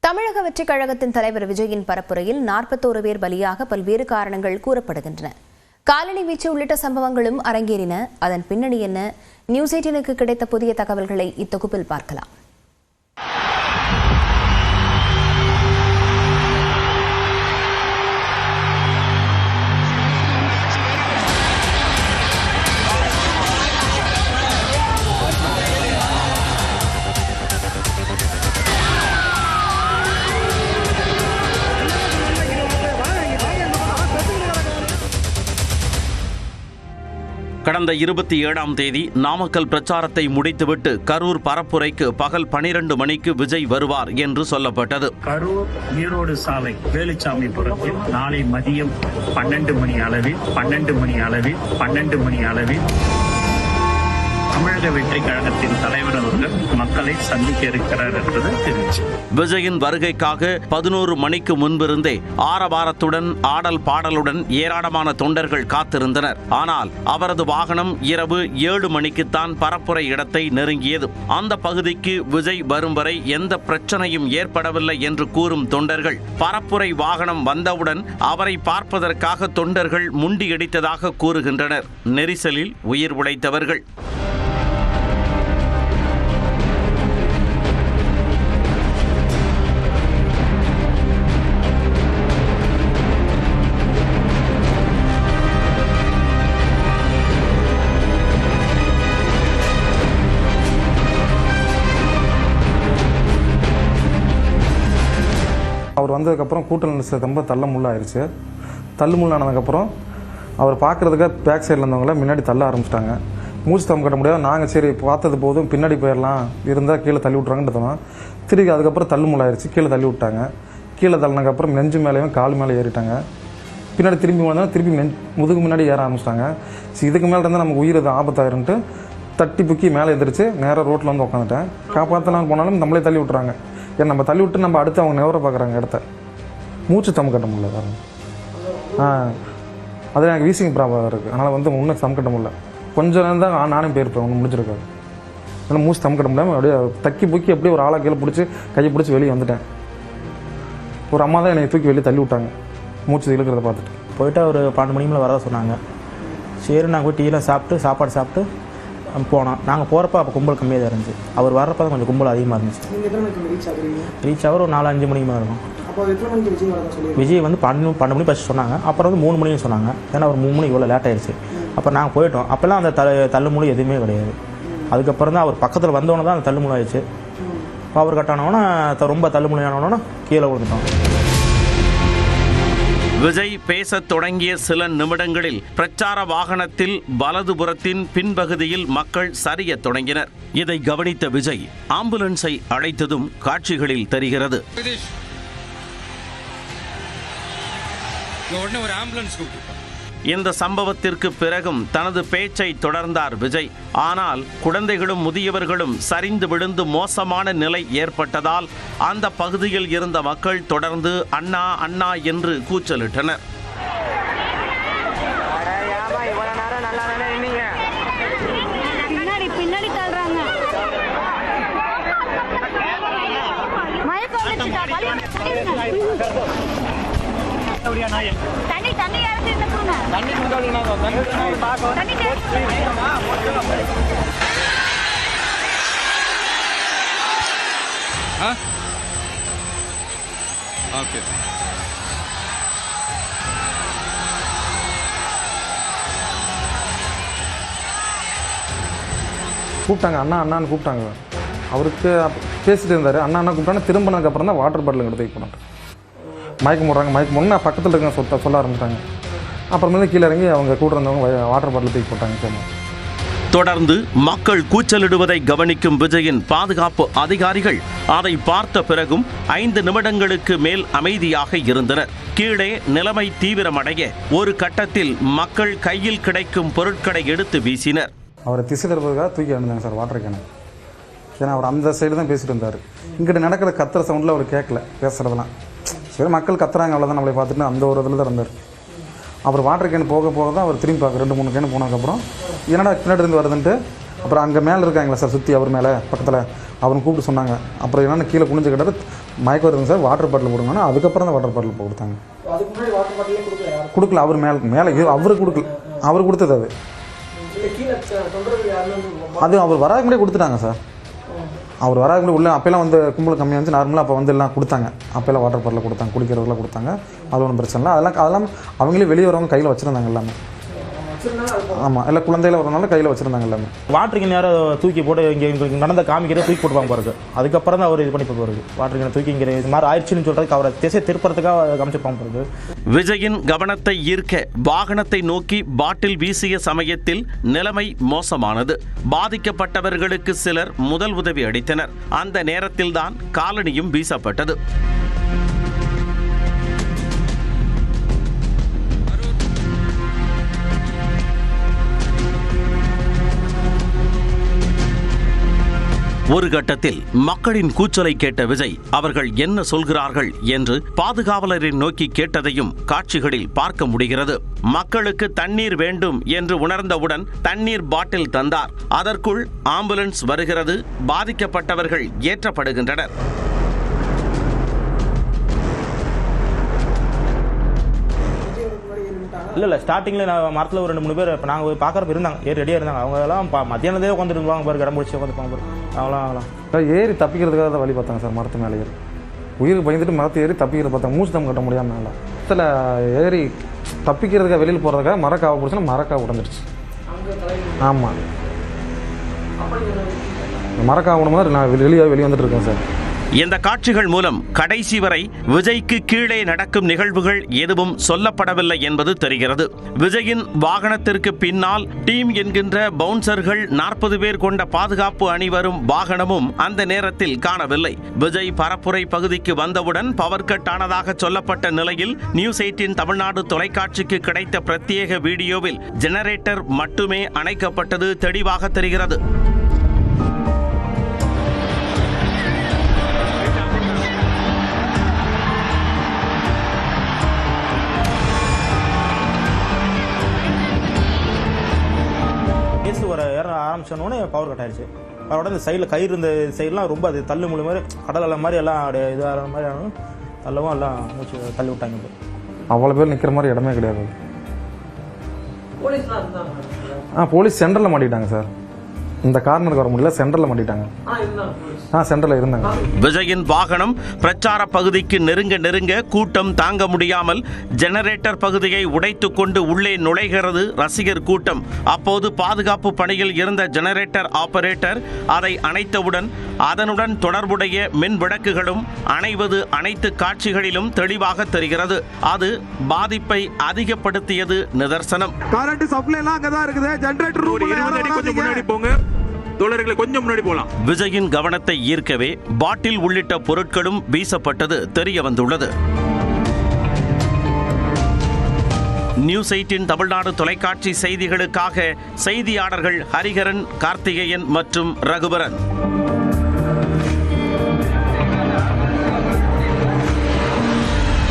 தமிழக வெற்றிக் கழகத்தின் தலைவர் விஜயின் பரப்புரையில் 41 பேர் பலியாக பல்வேறு காரணங்கள் கூறப்படுகின்றன. காலணி வீச்சு உள்ளிட்ட சம்பவங்களும் அரங்கேறின. அதன் பின்னணி என்ன? நியூஸ் 18க்கு கிடைத்த புதிய தகவல்களை இத்தொகுப்பில் பார்க்கலாம். கடந்த 27ஆம் தேதி நாமக்கல் பிரச்சாரத்தை முடித்துவிட்டு கரூர் பரப்புரைக்கு பகல் 12 மணிக்கு விஜய் வருவார் என்று சொல்லப்பட்டது. கரூர் ஈரோடு சாலை வேலுச்சாமிபுரத்தில் நாளை மதியம் 12 மணி அளவில் தமிழக வெற்றி கழகத்தின் தலைவர் அவர்கள் மக்களை சந்திக்க இருக்கிறார் என்பது தெரிவிச்சு. விஜயின் வருகைக்காக 11 மணிக்கு முன்பிருந்தே ஆரவாரத்துடன் ஆடல் பாடலுடன் ஏராளமான தொண்டர்கள் காத்திருந்தனர். ஆனால் அவரது வாகனம் இரவு 7 மணிக்குத்தான் பரப்புரை இடத்தை நெருங்கியது. அந்த பகுதிக்கு விஜய் வரும் வரை எந்த பிரச்சனையும் ஏற்படவில்லை என்று கூறும் தொண்டர்கள் பரப்புரை வாகனம் வந்தவுடன் அவரை பார்ப்பதற்காக தொண்டர்கள் முண்டியடித்ததாக கூறுகின்றனர். நெரிசலில் உயிர் உழைத்தவர்கள். அவர் வந்ததுக்கப்புறம் கூட்ட நெரிசல் ரொம்ப தள்ளுமுள்ளாயிருச்சு. தள்ளுமுள்ளானதுக்கப்புறம் அவர் பார்க்குறதுக்காக பேக் சைடில் இருந்தவங்கள முன்னாடி தள்ள ஆரம்பிச்சிட்டாங்க. மூச்சு தம் கட்ட முடியாது. நாங்கள் சரி பார்த்தது போதும் பின்னாடி போயிடலாம், இருந்தால் கீழே தள்ளி விட்றாங்கன்றதுனா திருப்பி அதுக்கப்புறம் தள்ளுமுள்ளாயிருச்சு. கீழே தள்ளி விட்டாங்க. கீழே தள்ளினதுக்கப்புறம் நெஞ்சு மேலேயும் கால் மேலே ஏறிட்டாங்க. பின்னாடி திரும்பி வந்தால் திருப்பி முதுகு முன்னாடி ஏற ஆரம்பிச்சிட்டாங்க. இதுக்கு மேலே இருந்தால் நமக்கு உயிர் ஆபத்தாயிருன்ட்டு தட்டி புக்கி மேலே எதிர்த்து நேராக ரோட்டில் வந்து உட்காந்துட்டேன். காப்பாற்றலாம் போனாலும் நம்மளே தள்ளி விட்றாங்க. ஏன் நம்ம தள்ளி விட்டு நம்ம அடுத்து அவங்க நெவர பார்க்குறாங்க இடத்த. மூச்சு தம் கட்ட முடியல பாருங்க. அது எனக்கு வீசிங் ப்ராப்ளம் இருக்குது. அதனால் வந்து இன்னும் தம் கட்ட முடியல. கொஞ்சம் நேரம் தான் நானும் போயிருப்பேன். ஒன்று முடிச்சிருக்காரு. அதனால் மூச்சு தம் கட்ட முடியாமல் அப்படியே தக்கி புக்கி அப்படியே ஒரு ஆளை கீழே பிடிச்சி கையை பிடிச்சி வெளியே வந்துட்டேன். ஒரு அம்மா தான் என்னை தூக்கி வெளியே தள்ளி விட்டாங்க மூச்சு இழுக்கிறத பார்த்துட்டு. போயிட்டு ஒரு 12 மணி மேலே வரதா சொன்னாங்க. சரி நாங்கள் போய் டீலாம் சாப்பாடு சாப்பிட்டு போனோம். நாங்கள் போகிறப்ப அப்போ கும்பல் கம்மியாக தான் இருந்துச்சு. அவர் வர்றப்ப தான் கொஞ்சம் கும்பல் அதிகமாக இருந்துச்சு. ரீச் ஆகிற ஒரு 4-5 மணிக்கு மேலே இருக்கும். விஜய் வந்து 12 மணி ஃபஸ்ட்டு சொன்னாங்க. அப்புறம் வந்து 3 மணின்னு சொன்னாங்க. ஏன்னா ஒரு 3 மணி இவ்வளோ லேட் ஆயிடுச்சு. அப்புறம் நாங்கள் போயிட்டோம். அப்போல்லாம் அந்த தள்ளுமுழு எதுவுமே கிடையாது. அதுக்கப்புறம் தான் அவர் பக்கத்தில் வந்தோன்னே தான் அந்த தள்ளுமுழு ஆயிடுச்சு. பவர் கட்டானோன்னா ரொம்ப தள்ளுமுழு ஆனோன்னா கீழே விழுந்துட்டோம். விஜய் பேசத் தொடங்கிய சில நிமிடங்களில் பிரச்சார வாகனத்தில் வலதுபுறத்தின் பின்பகுதியில் மக்கள் சரியத் தொடங்கினர். இதை கவனித்த விஜய் ஆம்புலன்ஸை அழைத்ததும் காட்சிகளில் தெரிகிறது. இந்த சம்பவத்திற்கு பிறகும் தனது பேச்சை தொடர்ந்தார் விஜய். ஆனால் குழந்தைகளும் முதியவர்களும் சரிந்து விழுந்து மோசமான நிலை ஏற்பட்டதால் அந்த பகுதியில் இருந்த மக்கள் தொடர்ந்து அண்ணா அண்ணா என்று கூச்சலிட்டனர். கூப்பிட்டாங்க. அண்ணா அண்ணான்னு கூப்பிட்டாங்க. அவருக்கு பேசிட்டு இருந்தார். அண்ணா அண்ணா கூப்பிட்டாங்க. திரும்பினதுக்கப்புறம் தான் வாட்டர் பாட்டில் எடுத்து போனாங்க. மயக்கம் போடுறாங்க. நான் பக்கத்தில் இருக்க சொல்ல ஆரம்பிச்சிட்டாங்க. அப்புறமேலே கீழே இறங்கி அவங்க கூட இருந்தவங்க வாட்டர் பாட்டில் தூக்கி போட்டாங்க. தொடர்ந்து மக்கள் கூச்சலிடுவதை கவனிக்கும் விஜயின் பாதுகாப்பு அதிகாரிகள் அதை பார்த்த பிறகும் 5 நிமிடங்களுக்கு மேல் அமைதியாக இருந்தனர். கீழே நிலைமை தீவிரமடைய ஒரு கட்டத்தில் மக்கள் கையில் கிடைக்கும் பொருட்களை எடுத்து வீசினர். அவரை திசை தருவதற்காக தூக்கி அனுந்தாங்க சார் வாட்டர் கேனை. ஏன்னா அவர் அந்த சைடு தான் பேசிட்டு இருந்தார். இங்கிட்ட நடக்கிற கத்துற சவுண்டில் அவர் கேட்கல பேசுகிறதெல்லாம். சரி மக்கள் கத்துறாங்க அவ்வளோதான் நம்மளை பார்த்துட்டு அந்த ஒரு இதில் தான் இருந்தார். அப்புறம் வாட்டர் கேன் போக தான் அவர் திரும்பி பார்க்க 2-3 கேன் போனதுக்கப்புறம் என்னடா பின்னாடி இருந்து வருதுன்ட்டு அப்புறம் அங்கே மேலே இருக்காங்களா சார் சுற்றி அவர் மேலே பக்கத்தில் அவனை கூப்பிட்டு சொன்னாங்க. அப்புறம் என்னென்ன கீழே குனிஞ்சு கிட்டாரு மயக்கம் வருதுங்க சார், வாட்டர் பாட்டில் கொடுங்கன்னா அதுக்கப்புறம் தான் வாட்டர் பாட்டில் கொடுத்தாங்க. அதுக்கு முன்னாடி வாட்டர் பாட்டிலே கொடுக்கல. அவர் மேலே அவரு கொடுக்கல, அவர் கொடுத்தது அது. கீழே தொண்டர்கள் யாருன்னு அது அவர் வராதுக்கு முன்னாடி கொடுத்துட்டாங்க சார். அவர் வராதுக்கு முன்னாடி உள்ள அப்போல்லாம் வந்து கும்பல் கம்மியாக இருந்துச்சு, நார்மலாக அப்போ வந்து எல்லாம் கொடுத்தாங்க. அப்போல்லாம் வாட்டர் பாட்டில் கொடுத்தாங்க, குடிக்கிறதுலாம் கொடுத்தாங்க. அது ஒன்றும் பிரச்சனை இல்லை. அதெல்லாம் அவங்களே வெளியே வரவங்க கையில் வச்சுருந்தாங்க எல்லாமே. ஆமாம், இல்லை குழந்தையில வரனால கையில் வச்சுருந்தாங்க எல்லாமே. வாட்டர் கேன் யாரோ தூக்கி போட்டு இங்கே எங்களுக்கு நடந்த காமிக்கிறத தூக்கி போட்டுப்பாங்க பாருங்க. அதுக்கப்புறம் தான் அவர் இது பண்ணி போகிறது. வாட்டர் கேனை தூக்கி இங்கே இது மாதிரி ஆயிடுச்சுன்னு சொல்கிறதுக்கு அவரை திசை திருப்பறதுக்காக காமிச்சிருப்பாங்க பாருங்க. விஜயின் கவனத்தை ஈர்க்க வாகனத்தை நோக்கி பாட்டில் வீசிய சமயத்தில் நிலைமை மோசமானது. பாதிக்கப்பட்டவர்களுக்கு சிலர் முதல் உதவி அளித்தனர். அந்த நேரத்தில்தான் காலணியும் வீசப்பட்டது. ஒரு கட்டத்தில் மக்களின் கூச்சலை கேட்ட விஜய் அவர்கள் என்ன சொல்கிறார்கள் என்று பாதுகாவலரை நோக்கி கேட்டதையும் காட்சிகளில் பார்க்க முடிகிறது. மக்களுக்கு தண்ணீர் வேண்டும் என்று உணர்ந்தவுடன் தண்ணீர் பாட்டில் தந்தார். அதற்குள் ஆம்புலன்ஸ் வருகிறது. பாதிக்கப்பட்டவர்கள் ஏற்றப்படுகின்றனர். இல்லை ஸ்டார்டிங்கில் நான் மரத்தில் ஒரு 2-3 பேர் இப்போ நாங்கள் போய் பார்க்குறப்ப இருந்தாங்க, ஏறி ரெடியாக இருந்தாங்க. அவங்க எல்லாம் மத்தியானதே உட்காந்துருவாங்க பாரு, இடம் முடிச்சு உட்காந்துப்பாங்க பாரு. அவங்களாம் ஏறி தப்பிக்கிறதுக்காக தான் வழி பார்த்தாங்க சார். மரத்து மேலே ஏறி உயிருக்கு பயந்துட்டு மரத்தை ஏறி தப்பிக்கிறது பார்த்தாங்க. மூச்சு தம் கட்ட முடியாமல் மேலே இதில் ஏறி தப்பிக்கிறதுக்காக வெளியில் போகிறதுக்காக மரக்காவை பிடிச்சோன்னா மரக்காவை உடஞ்சிருச்சு. ஆமாம், மரக்காவை விடும்போது நான் வெளியே வந்துட்டு இருக்கேன் சார். இந்த காட்சிகள் மூலம் கடைசி வரை விஜய்க்கு கீழே நடக்கும் நிகழ்வுகள் எதுவும் சொல்லப்படவில்லை என்பது தெரிகிறது. விஜயின் வாகனத்திற்கு பின்னால் டீம் என்கின்ற பவுன்சர்கள் 40 பேர் கொண்ட பாதுகாப்பு அணி வரும் வாகனமும் அந்த நேரத்தில் காணவில்லை. விஜய் பரப்புரை பகுதிக்கு வந்தவுடன் பவர் கட் ஆனதாக சொல்லப்பட்ட நிலையில் நியூஸ் 18 தமிழ்நாடு தொலைக்காட்சிக்கு கிடைத்த பிரத்யேக வீடியோவில் ஜெனரேட்டர் மட்டுமே அணைக்கப்பட்டது தெளிவாக தெரிகிறது. ஏற ஆரம்பிச்சோன்னே பவர் கட் ஆயிடுச்சு. அவரோட இந்த சைடில் கயிறு இருந்த சைட்லாம் ரொம்ப அது தள்ளு முழு மாதிரி கடல் அலை மாதிரி எல்லாம் அப்படியே இதாக மாதிரி ஆகும். தள்ளவும் எல்லாம் மூச்சு தள்ளி விட்டாங்க. அவ்வளோ பேர் நிற்கிற மாதிரி இடமே கிடையாது. போலீஸ்லாம் இருந்தாங்க. போலீஸ் சென்டரில் மாட்டிட்டாங்க சார். இந்த கார்னருக்கு வர முடியல, சென்டரில் மாட்டிட்டாங்க. சென்டரில் இருந்தாங்க. விஜயின் வாகனம் பிரச்சார பகுதிக்கு நெருங்க கூட்டம் தாங்க முடியாமல் ஜெனரேட்டர் பகுதியை உடைத்துக் கொண்டு உள்ளே நுழைகிறது ரசிகர் கூட்டம். அப்போது பாதுகாப்பு பணியில் இருந்த ஜெனரேட்டர் ஆபரேட்டர் அதை அணைத்தவுடன் அதனுடன் தொடர்புடைய மின் விளக்குகளும் அணைவது அனைத்து காட்சிகளிலும் தெளிவாக தெரிகிறது. அது பாதிப்பை அதிகப்படுத்தியது நிதர்சனம். கரண்ட் சப்ளை எல்லாம் அங்கதான் இருக்குது. ஜெனரேட்டர் ரூம் கொஞ்சம் முன்னாடி போங்க தோழர்களை, கொஞ்சம் முன்னாடி போலாம். விஜயின் கவனத்தை ஈர்க்கவே பாட்டில் உள்ளிட்ட பொருட்களும் வீசப்பட்டது தெரிய வந்துள்ளது. நியூஸ் 18 தமிழ்நாடு தொலைக்காட்சி செய்திகளுக்காக செய்தியாளர்கள் ஹரிஹரன், கார்த்திகேயன் மற்றும் ரகுபரன்.